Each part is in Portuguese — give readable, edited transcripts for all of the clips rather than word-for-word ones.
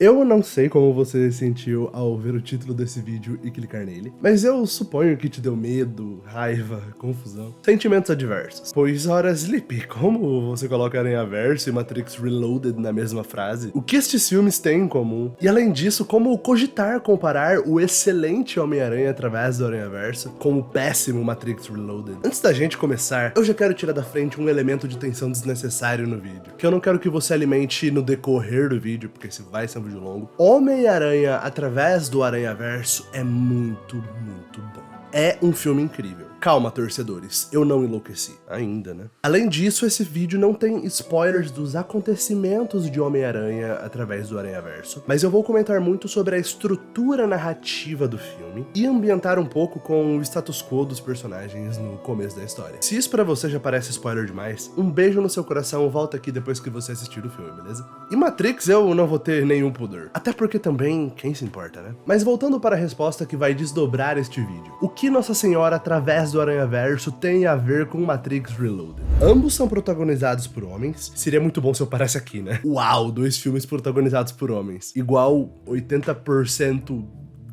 Eu não sei como você se sentiu ao ver o título desse vídeo e clicar nele, mas eu suponho que te deu medo, raiva, confusão, sentimentos adversos. Pois, ora, Sleep, como você coloca Aranhaverso e Matrix Reloaded na mesma frase? O que estes filmes têm em comum? E além disso, como cogitar comparar o excelente Homem-Aranha através do Aranhaverso com o péssimo Matrix Reloaded? Antes da gente começar, eu já quero tirar da frente um elemento de tensão desnecessário no vídeo, que eu não quero que você alimente no decorrer do vídeo, porque esse vai ser um vídeo longo. Homem-Aranha através do Aranhaverso é muito bom. É um filme incrível. Calma, torcedores, eu não enlouqueci. Ainda, né? Além disso, esse vídeo não tem spoilers dos acontecimentos de Homem-Aranha através do Aranhaverso, mas eu vou comentar muito sobre a estrutura narrativa do filme e ambientar um pouco com o status quo dos personagens no começo da história. Se isso pra você já parece spoiler demais, um beijo no seu coração, volta aqui depois que você assistir o filme, beleza? E Matrix eu não vou ter nenhum pudor. Até porque também, quem se importa, né? Mas voltando para a resposta que vai desdobrar este vídeo. O que Nossa Senhora através do Aranhaverso tem a ver com Matrix Reloaded? Ambos são protagonizados por homens. Seria muito bom se eu parasse aqui, né? Uau, 2 filmes protagonizados por homens. Igual 80%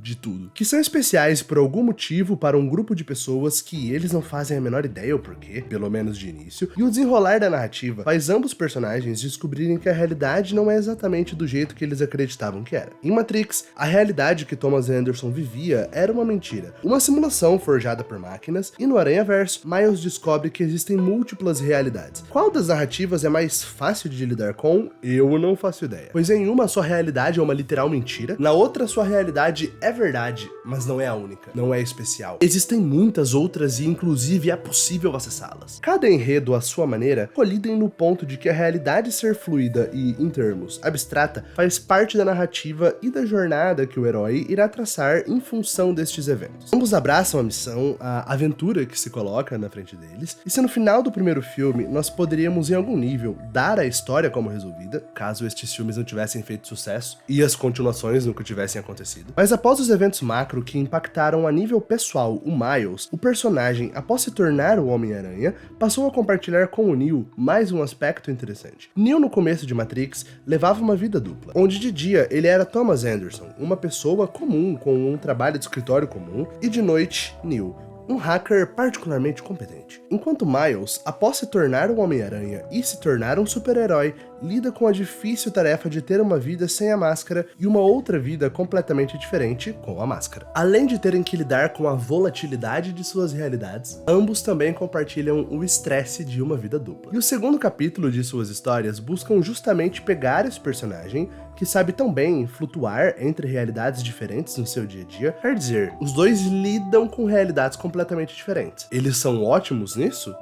de tudo. Que são especiais por algum motivo para um grupo de pessoas que eles não fazem a menor ideia o porquê, pelo menos de início, e o desenrolar da narrativa faz ambos personagens descobrirem que a realidade não é exatamente do jeito que eles acreditavam que era. Em Matrix, a realidade que Thomas Anderson vivia era uma mentira, uma simulação forjada por máquinas, e no Aranhaverso, Miles descobre que existem múltiplas realidades. Qual das narrativas é mais fácil de lidar com? Eu não faço ideia. Pois em uma, sua realidade é uma literal mentira, na outra, sua realidade é verdade, mas não é a única, não é especial. Existem muitas outras e inclusive é possível acessá-las. Cada enredo, à sua maneira, colidem no ponto de que a realidade ser fluida e, em termos, abstrata, faz parte da narrativa e da jornada que o herói irá traçar em função destes eventos. Ambos abraçam a missão, a aventura que se coloca na frente deles, e se no final do primeiro filme nós poderíamos, em algum nível, dar a história como resolvida, caso estes filmes não tivessem feito sucesso e as continuações nunca tivessem acontecido, mas após os eventos macro que impactaram a nível pessoal o Miles, o personagem, após se tornar o Homem-Aranha, passou a compartilhar com o Neo mais um aspecto interessante. Neo, no começo de Matrix, levava uma vida dupla, onde de dia ele era Thomas Anderson, uma pessoa comum com um trabalho de escritório comum, e de noite, Neo, um hacker particularmente competente. Enquanto Miles, após se tornar um Homem-Aranha e se tornar um super-herói, lida com a difícil tarefa de ter uma vida sem a máscara e uma outra vida completamente diferente com a máscara. Além de terem que lidar com a volatilidade de suas realidades, ambos também compartilham o estresse de uma vida dupla. E o segundo capítulo de suas histórias buscam justamente pegar esse personagem, que sabe tão bem flutuar entre realidades diferentes no seu dia a dia. Quer dizer, os dois lidam com realidades completamente diferentes. Eles são ótimos nisso?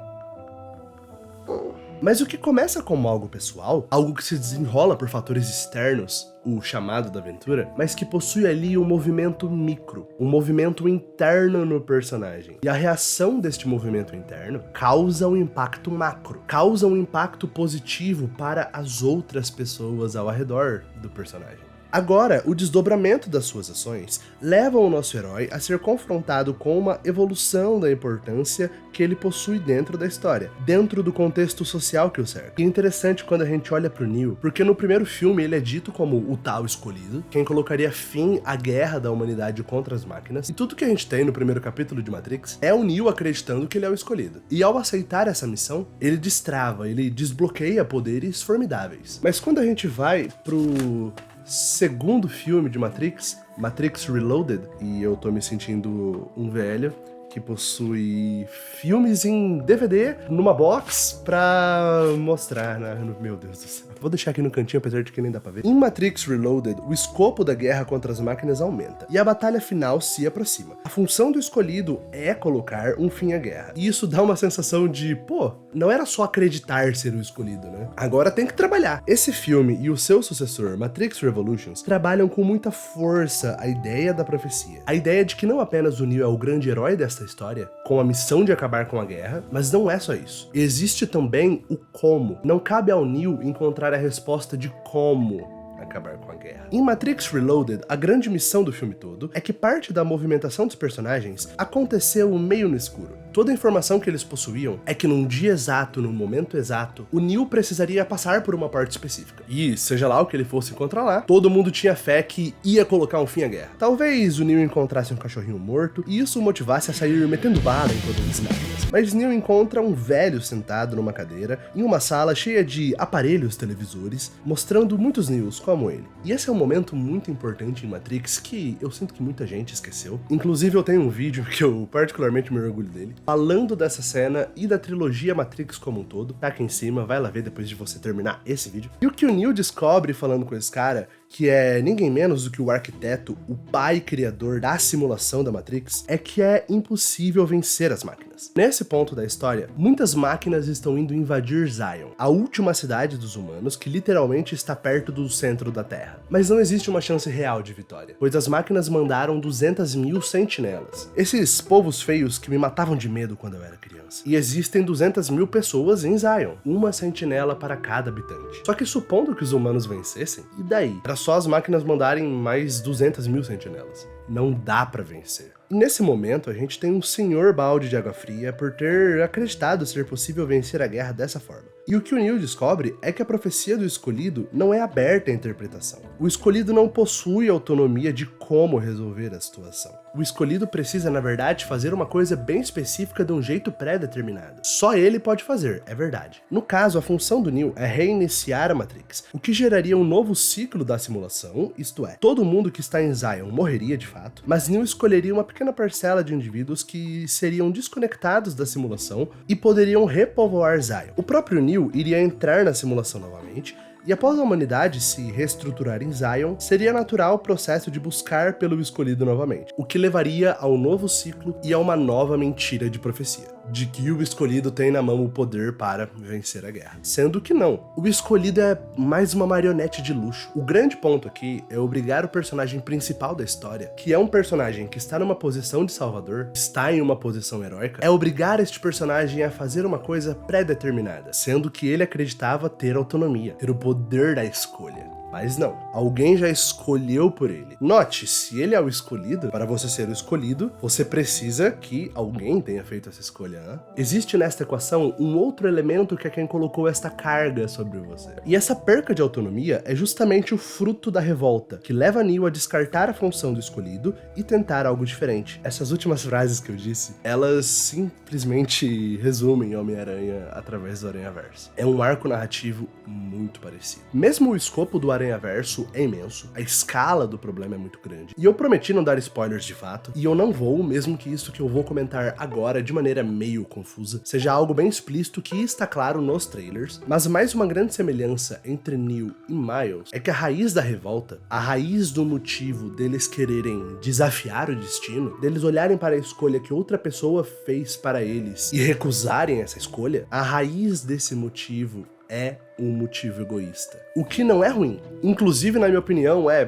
Mas o que começa como algo pessoal, algo que se desenrola por fatores externos, o chamado da aventura, mas que possui ali um movimento micro, um movimento interno no personagem. E a reação deste movimento interno causa um impacto macro, causa um impacto positivo para as outras pessoas ao redor do personagem. Agora, o desdobramento das suas ações leva o nosso herói a ser confrontado com uma evolução da importância que ele possui dentro da história, dentro do contexto social que o cerca. E é interessante quando a gente olha pro Neo, porque no primeiro filme ele é dito como o tal escolhido, quem colocaria fim à guerra da humanidade contra as máquinas, e tudo que a gente tem no primeiro capítulo de Matrix é o Neo acreditando que ele é o escolhido. E ao aceitar essa missão, ele destrava, ele desbloqueia poderes formidáveis. Mas quando a gente vai pro segundo filme de Matrix, Matrix Reloaded, e eu tô me sentindo um velho que possui filmes em DVD numa box pra mostrar, né? Meu Deus do céu. Vou deixar aqui no cantinho, apesar de que nem dá pra ver. Em Matrix Reloaded, o escopo da guerra contra as máquinas aumenta, e a batalha final se aproxima. A função do escolhido é colocar um fim à guerra. E isso dá uma sensação de, pô, não era só acreditar ser o escolhido, né? Agora tem que trabalhar. Esse filme e o seu sucessor, Matrix Revolutions, trabalham com muita força a ideia da profecia. A ideia de que não apenas o Neo é o grande herói desta história, com a missão de acabar com a guerra, mas não é só isso. Existe também o como. Não cabe ao Neo encontrar a resposta de como acabar com a guerra. Em Matrix Reloaded, a grande missão do filme todo é que parte da movimentação dos personagens aconteceu meio no escuro. toda a informação que eles possuíam é que num dia exato, num momento exato, o Neo precisaria passar por uma parte específica. E, seja lá o que ele fosse encontrar lá, todo mundo tinha fé que ia colocar um fim à guerra. Talvez o Neo encontrasse um cachorrinho morto e isso o motivasse a sair metendo bala em todas as máquinas. Mas Neo encontra um velho sentado numa cadeira em uma sala cheia de aparelhos televisores, mostrando muitos Neos como ele. E esse é um momento muito importante em Matrix que eu sinto que muita gente esqueceu. Inclusive eu tenho um vídeo que eu particularmente me orgulho dele, falando dessa cena e da trilogia Matrix como um todo. Tá aqui em cima, vai lá ver depois de você terminar esse vídeo. E o que o Neo descobre falando com esse cara, que é ninguém menos do que o arquiteto, o pai criador da simulação da Matrix, é que é impossível vencer as máquinas. Nesse ponto da história, muitas máquinas estão indo invadir Zion, a última cidade dos humanos que literalmente está perto do centro da Terra. Mas não existe uma chance real de vitória, pois as máquinas mandaram 200.000 sentinelas. Esses povos feios que me matavam de medo quando eu era criança. E existem 200.000 pessoas em Zion, uma sentinela para cada habitante. Só que supondo que os humanos vencessem, e daí? Era só as máquinas mandarem mais 200.000 sentinelas. Não dá pra vencer. E nesse momento a gente tem um senhor balde de água fria por ter acreditado ser possível vencer a guerra dessa forma. E o que o Neo descobre é que a profecia do escolhido não é aberta à interpretação. O escolhido não possui autonomia de como resolver a situação. O escolhido precisa, na verdade, fazer uma coisa bem específica de um jeito pré-determinado. Só ele pode fazer, é verdade. No caso, a função do Neo é reiniciar a Matrix, o que geraria um novo ciclo da simulação, isto é, todo mundo que está em Zion morreria de fato, mas Neo escolheria uma pequena parcela de indivíduos que seriam desconectados da simulação e poderiam repovoar Zion. O próprio Neo iria entrar na simulação novamente, e após a humanidade se reestruturar em Zion, seria natural o processo de buscar pelo escolhido novamente, o que levaria ao novo ciclo e a uma nova mentira de profecia, de que o escolhido tem na mão o poder para vencer a guerra. Sendo que não, o escolhido é mais uma marionete de luxo. O grande ponto aqui é obrigar o personagem principal da história, que é um personagem que está numa posição de salvador, está em uma posição heróica, é obrigar este personagem a fazer uma coisa pré-determinada, sendo que ele acreditava ter autonomia, ter o poder da escolha. Mas não, alguém já escolheu por ele. Note, se ele é o escolhido, para você ser o escolhido, você precisa que alguém tenha feito essa escolha, né? Existe nesta equação um outro elemento que é quem colocou esta carga sobre você. E essa perca de autonomia é justamente o fruto da revolta, que leva Neo a descartar a função do escolhido e tentar algo diferente. Essas últimas frases que eu disse, elas simplesmente resumem Homem-Aranha através do Aranhaverso. É um arco narrativo muito parecido. Mesmo o escopo do Aranhaverso é imenso, a escala do problema é muito grande. E eu prometi não dar spoilers de fato, e eu não vou, mesmo que isso que eu vou comentar agora de maneira meio confusa, seja algo bem explícito que está claro nos trailers, mas mais uma grande semelhança entre Neo e Miles é que a raiz da revolta, a raiz do motivo deles quererem desafiar o destino, deles olharem para a escolha que outra pessoa fez para eles e recusarem essa escolha, a raiz desse motivo é um motivo egoísta. O que não é ruim. Inclusive, na minha opinião, é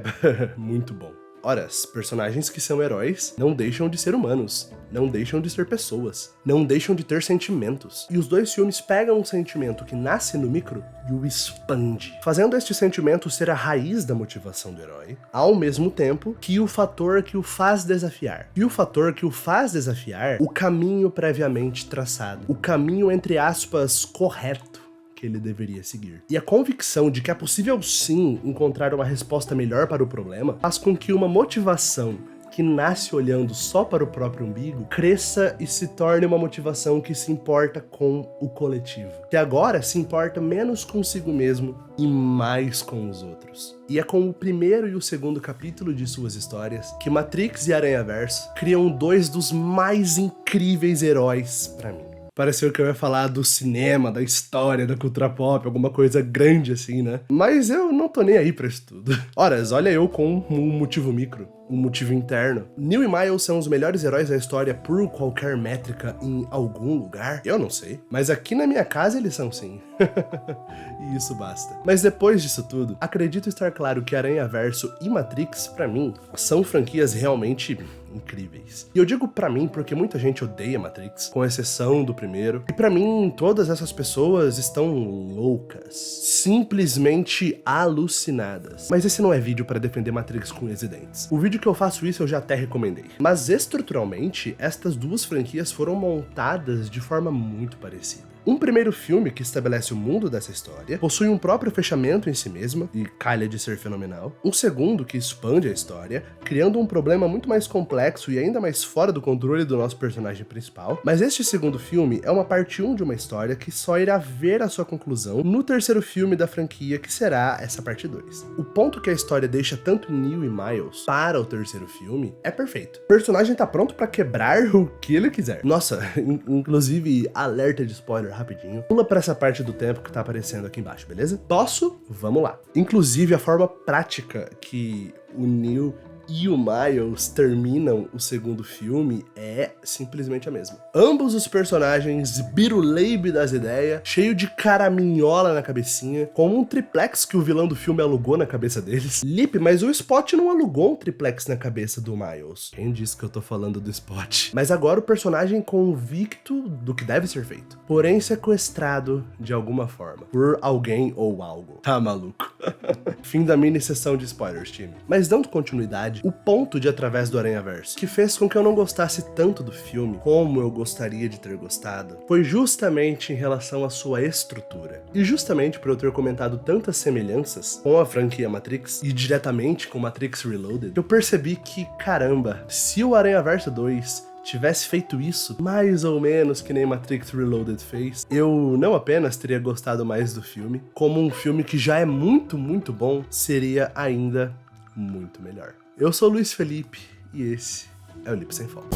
muito bom. Ora, os personagens que são heróis não deixam de ser humanos, não deixam de ser pessoas, não deixam de ter sentimentos. E os dois filmes pegam um sentimento que nasce no micro e o expande, fazendo este sentimento ser a raiz da motivação do herói, ao mesmo tempo que o fator que o faz desafiar. E o fator que o faz desafiar, o caminho previamente traçado, o caminho, entre aspas, correto que ele deveria seguir. E a convicção de que é possível sim encontrar uma resposta melhor para o problema faz com que uma motivação que nasce olhando só para o próprio umbigo cresça e se torne uma motivação que se importa com o coletivo, que agora se importa menos consigo mesmo e mais com os outros. E é com o primeiro e o segundo capítulo de suas histórias que Matrix e Aranhaverso criam dois dos mais incríveis heróis pra mim. Pareceu que eu ia falar do cinema, da história, da cultura pop, alguma coisa grande assim, né? Mas eu não tô nem aí pra isso tudo. Horas, olha eu com um motivo micro, um motivo interno. Neo e Miles são os melhores heróis da história por qualquer métrica em algum lugar? Eu não sei. Mas aqui na minha casa eles são sim. E isso basta. Mas depois disso tudo, acredito estar claro que Aranhaverso e Matrix, pra mim, são franquias realmente incríveis. E eu digo pra mim porque muita gente odeia Matrix, com exceção do primeiro, e pra mim todas essas pessoas estão loucas, simplesmente alucinadas. Mas esse não é vídeo pra defender Matrix com unhas e dentes. O vídeo que eu faço isso eu já até recomendei. Mas estruturalmente, estas duas franquias foram montadas de forma muito parecida. Um primeiro filme que estabelece o mundo dessa história, possui um próprio fechamento em si mesma, e calha de ser fenomenal. Um segundo que expande a história, criando um problema muito mais complexo e ainda mais fora do controle do nosso personagem principal. Mas este segundo filme é uma parte 1 de uma história que só irá ver a sua conclusão no terceiro filme da franquia, que será essa parte 2. O ponto que a história deixa tanto Neo e Miles para o terceiro filme é perfeito. O personagem tá pronto pra quebrar o que ele quiser. Nossa, inclusive alerta de spoiler rapidinho. Pula pra essa parte do tempo que tá aparecendo aqui embaixo, beleza? Posso? Vamos lá. Inclusive, a forma prática que o Neo e o Miles terminam o segundo filme é simplesmente a mesma. Ambos os personagens biruleibe das ideias, cheio de caraminhola na cabecinha, com um triplex que o vilão do filme alugou na cabeça deles. Lipe, mas o Spot não alugou um triplex na cabeça do Miles. Quem disse que eu tô falando do Spot? Mas agora o personagem convicto do que deve ser feito, porém sequestrado de alguma forma, por alguém ou algo. Tá maluco? Fim da mini sessão de spoilers, time. Mas dando continuidade, o ponto de Através do Aranhaverso, que fez com que eu não gostasse tanto do filme como eu gostaria de ter gostado, foi justamente em relação à sua estrutura. E justamente por eu ter comentado tantas semelhanças com a franquia Matrix e diretamente com Matrix Reloaded, eu percebi que, caramba, se o Aranhaverso 2 tivesse feito isso, mais ou menos que nem Matrix Reloaded fez, eu não apenas teria gostado mais do filme, como um filme que já é muito, muito bom, seria ainda muito melhor. Eu sou o Luiz Felipe e esse é o Lip Sem Foco.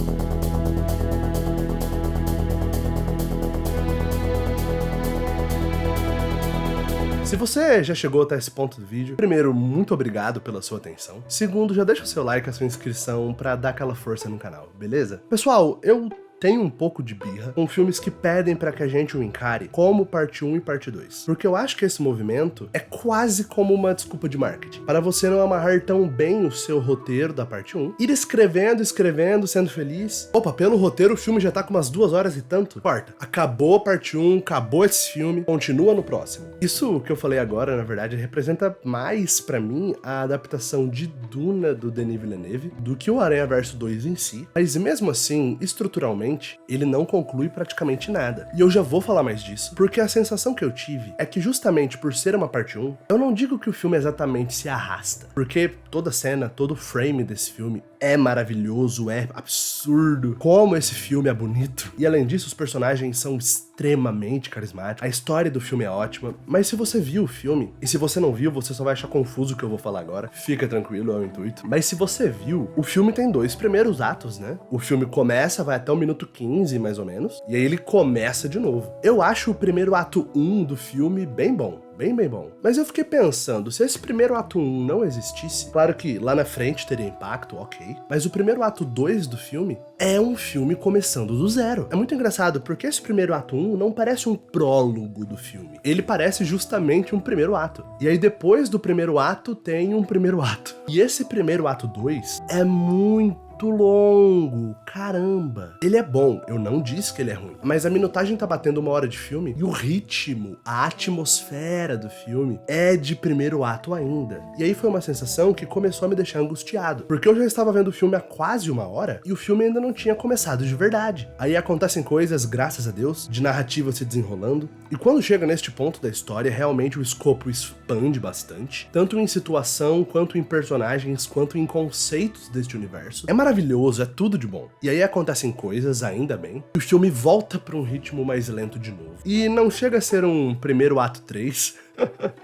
Se você já chegou até esse ponto do vídeo, primeiro, muito obrigado pela sua atenção. Segundo, já deixa o seu like, a sua inscrição pra dar aquela força no canal, beleza? Pessoal, eu tenho um pouco de birra com filmes que pedem pra que a gente o encare como parte 1 e parte 2. Porque eu acho que esse movimento é quase como uma desculpa de marketing. Para você não amarrar tão bem o seu roteiro da parte 1, ir escrevendo, sendo feliz. Opa, pelo roteiro o filme já tá com umas 2 horas e tanto. Corta. Acabou a parte 1, acabou esse filme, continua no próximo. Isso que eu falei agora, na verdade, representa mais pra mim a adaptação de Duna do Denis Villeneuve do que o Aranhaverso 2 em si. Mas mesmo assim, estruturalmente, ele não conclui praticamente nada. E eu já vou falar mais disso, porque a sensação que eu tive é que justamente por ser uma parte 1, eu não digo que o filme exatamente se arrasta, porque toda cena, todo frame desse filme é maravilhoso, é absurdo, como esse filme é bonito. E além disso, os personagens são extremamente carismáticos, a história do filme é ótima, mas se você viu o filme, e se você não viu, você só vai achar confuso o que eu vou falar agora, fica tranquilo, é o intuito. Mas se você viu, o filme tem 2 primeiros atos, né? O filme começa, vai até o minuto 15, mais ou menos, e aí ele começa de novo. Eu acho o primeiro ato 1 do filme bem bom. Bem bom. Mas eu fiquei pensando, se esse primeiro ato 1 não existisse, claro que lá na frente teria impacto, ok, mas o primeiro ato 2 do filme é um filme começando do zero. É muito engraçado, porque esse primeiro ato 1 não parece um prólogo do filme. Ele parece justamente um primeiro ato. E aí depois do primeiro ato tem um primeiro ato. E esse primeiro ato 2 é muito longo, caramba. Ele é bom, eu não disse que ele é ruim, mas a minutagem tá batendo 1 hora de filme e o ritmo, a atmosfera do filme é de primeiro ato ainda. E aí foi uma sensação que começou a me deixar angustiado, porque eu já estava vendo o filme há quase 1 hora e o filme ainda não tinha começado de verdade. Aí acontecem coisas, graças a Deus, de narrativa se desenrolando, e quando chega neste ponto da história, realmente o escopo expande bastante, tanto em situação, quanto em personagens, quanto em conceitos deste universo. É maravilhoso, é tudo de bom. E aí acontecem coisas, ainda bem, e o filme volta para um ritmo mais lento de novo. E não chega a ser um primeiro ato 3,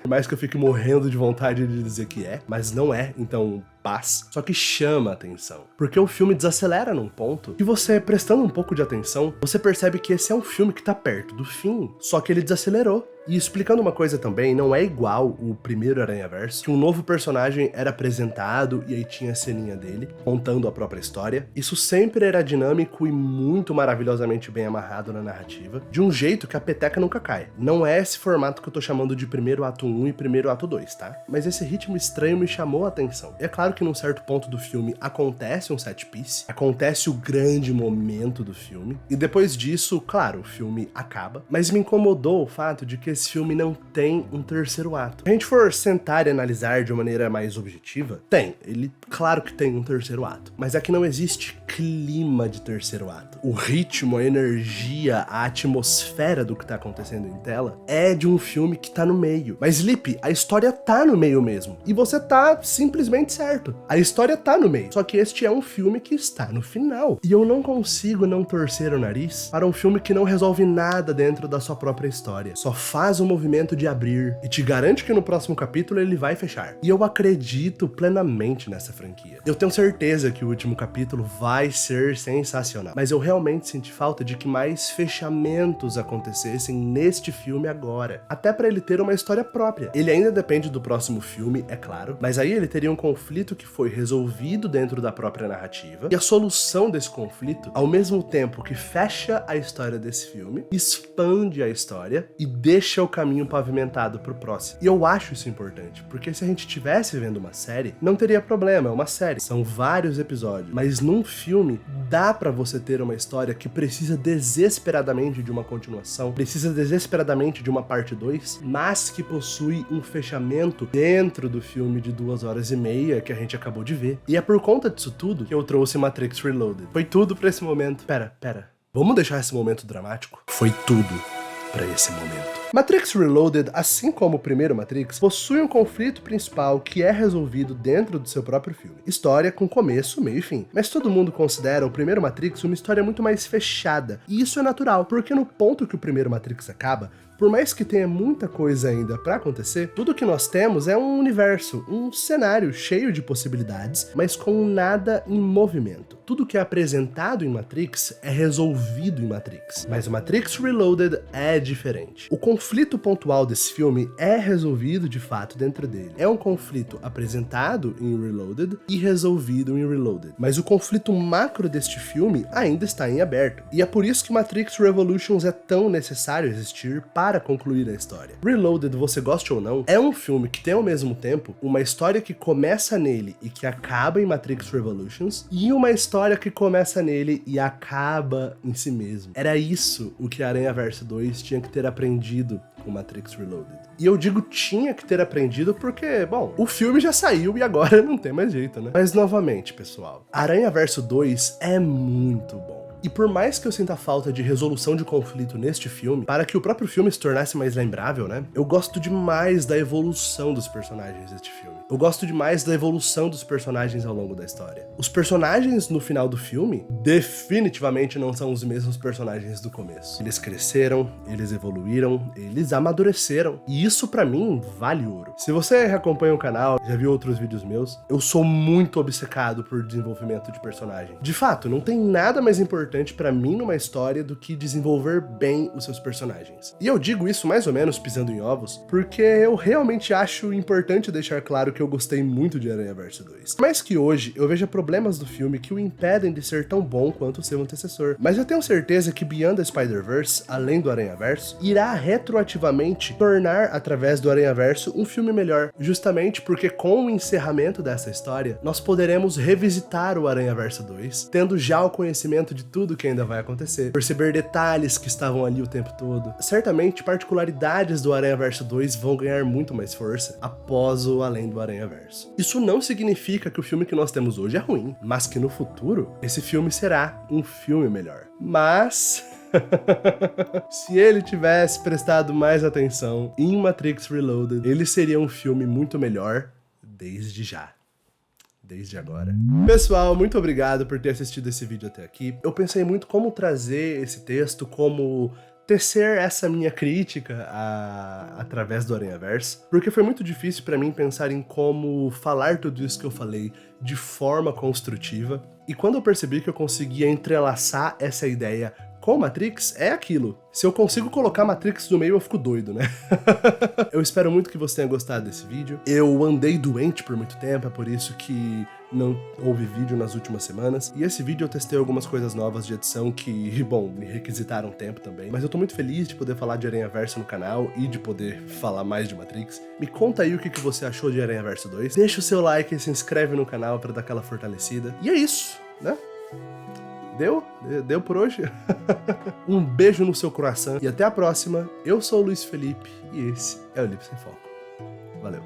por mais que eu fique morrendo de vontade de dizer que é, mas não é, então paz. Só que chama a atenção, porque o filme desacelera num ponto que você, prestando um pouco de atenção, você percebe que esse é um filme que tá perto do fim, só que ele desacelerou. E explicando uma coisa também, não é igual o primeiro Aranhaverso, que um novo personagem era apresentado e aí tinha a ceninha dele, contando a própria história. Isso sempre era dinâmico e muito maravilhosamente bem amarrado na narrativa, de um jeito que a peteca nunca cai. Não é esse formato que eu tô chamando de primeiro ato 1 e primeiro ato 2, tá? Mas esse ritmo estranho me chamou a atenção. E é claro que num certo ponto do filme acontece um set piece, acontece o grande momento do filme, e depois disso, claro, o filme acaba, mas me incomodou o fato de que esse filme não tem um terceiro ato. Se a gente for sentar e analisar de uma maneira mais objetiva, ele claro que tem um terceiro ato, mas aqui não existe clima de terceiro ato. O ritmo, a energia, a atmosfera do que tá acontecendo em tela é de um filme que tá no meio. Mas Sleepy, a história tá no meio mesmo, e você tá simplesmente certo. A história tá no meio, só que este é um filme que está no final. E eu não consigo não torcer o nariz para um filme que não resolve nada dentro da sua própria história. Só faz o movimento de abrir e te garante que no próximo capítulo ele vai fechar. E eu acredito plenamente nessa franquia. Eu tenho certeza que o último capítulo vai ser sensacional, mas eu realmente senti falta de que mais fechamentos acontecessem neste filme agora, até para ele ter uma história própria. Ele ainda depende do próximo filme, é claro, mas aí ele teria um conflito que foi resolvido dentro da própria narrativa, e a solução desse conflito, ao mesmo tempo que fecha a história desse filme, expande a história e deixa o caminho pavimentado pro próximo. E eu acho isso importante, porque se a gente estivesse vendo uma série, não teria problema, é uma série, são vários episódios, mas num filme dá pra você ter uma história que precisa desesperadamente de uma continuação, precisa desesperadamente de uma parte 2, mas que possui um fechamento dentro do filme de 2h30 que a gente acabou de ver. E é por conta disso tudo que eu trouxe Matrix Reloaded. Foi tudo pra esse momento. Pera. Vamos deixar esse momento dramático? Foi tudo pra esse momento. Matrix Reloaded, assim como o primeiro Matrix, possui um conflito principal que é resolvido dentro do seu próprio filme. História com começo, meio e fim. Mas todo mundo considera o primeiro Matrix uma história muito mais fechada. E isso é natural, porque no ponto que o primeiro Matrix acaba, por mais que tenha muita coisa ainda pra acontecer, tudo que nós temos é um universo, um cenário cheio de possibilidades, mas com nada em movimento. Tudo que é apresentado em Matrix é resolvido em Matrix, mas o Matrix Reloaded é diferente. O conflito pontual desse filme é resolvido de fato dentro dele. É um conflito apresentado em Reloaded e resolvido em Reloaded, mas o conflito macro deste filme ainda está em aberto, e é por isso que Matrix Revolutions é tão necessário existir para concluir a história. Reloaded, você goste ou não, é um filme que tem ao mesmo tempo uma história que começa nele e que acaba em Matrix Revolutions, e uma história que começa nele e acaba em si mesmo. Era isso o que Aranhaverso 2 tinha que ter aprendido com Matrix Reloaded. E eu digo tinha que ter aprendido porque, bom, o filme já saiu e agora não tem mais jeito, né? Mas novamente, pessoal, Aranhaverso 2 é muito bom. E por mais que eu sinta falta de resolução de conflito neste filme, para que o próprio filme se tornasse mais lembrável, né? Eu gosto demais da evolução dos personagens deste filme. Eu gosto demais da evolução dos personagens ao longo da história. Os personagens no final do filme definitivamente não são os mesmos personagens do começo. Eles cresceram, eles evoluíram, eles amadureceram. E isso pra mim vale ouro. Se você acompanha o canal, já viu outros vídeos meus, eu sou muito obcecado por desenvolvimento de personagem. De fato, não tem nada mais importante pra mim numa história do que desenvolver bem os seus personagens. E eu digo isso mais ou menos pisando em ovos, porque eu realmente acho importante deixar claro que eu gostei muito de Aranhaverso 2. Mas que hoje eu veja problemas do filme que o impedem de ser tão bom quanto o seu antecessor. Mas eu tenho certeza que Beyond the Spider-Verse, além do Aranhaverso, irá retroativamente tornar, através do Aranhaverso, um filme melhor. Justamente porque com o encerramento dessa história, nós poderemos revisitar o Aranhaverso 2, tendo já o conhecimento de tudo que ainda vai acontecer, perceber detalhes que estavam ali o tempo todo. Certamente, particularidades do Aranhaverso 2 vão ganhar muito mais força após o Além do Aranhaverso. Isso não significa que o filme que nós temos hoje é ruim, mas que no futuro, esse filme será um filme melhor. Mas... se ele tivesse prestado mais atenção em Matrix Reloaded, ele seria um filme muito melhor desde já. Desde agora. Pessoal, muito obrigado por ter assistido esse vídeo até aqui. Eu pensei muito como trazer esse texto, como tecer essa minha crítica através do Aranhaverso, porque foi muito difícil pra mim pensar em como falar tudo isso que eu falei de forma construtiva, e quando eu percebi que eu conseguia entrelaçar essa ideia com Matrix é aquilo. Se eu consigo colocar Matrix no meio, eu fico doido, né? Eu espero muito que você tenha gostado desse vídeo. Eu andei doente por muito tempo, é por isso que não houve vídeo nas últimas semanas. E esse vídeo eu testei algumas coisas novas de edição que, bom, me requisitaram tempo também. Mas eu tô muito feliz de poder falar de Aranhaverso no canal e de poder falar mais de Matrix. Me conta aí o que você achou de Aranhaverso 2. Deixa o seu like e se inscreve no canal pra dar aquela fortalecida. E é isso, né? Deu? Deu por hoje? Um beijo no seu coração e até a próxima. Eu sou o Luiz Felipe e esse é o Lip Sem Foco. Valeu.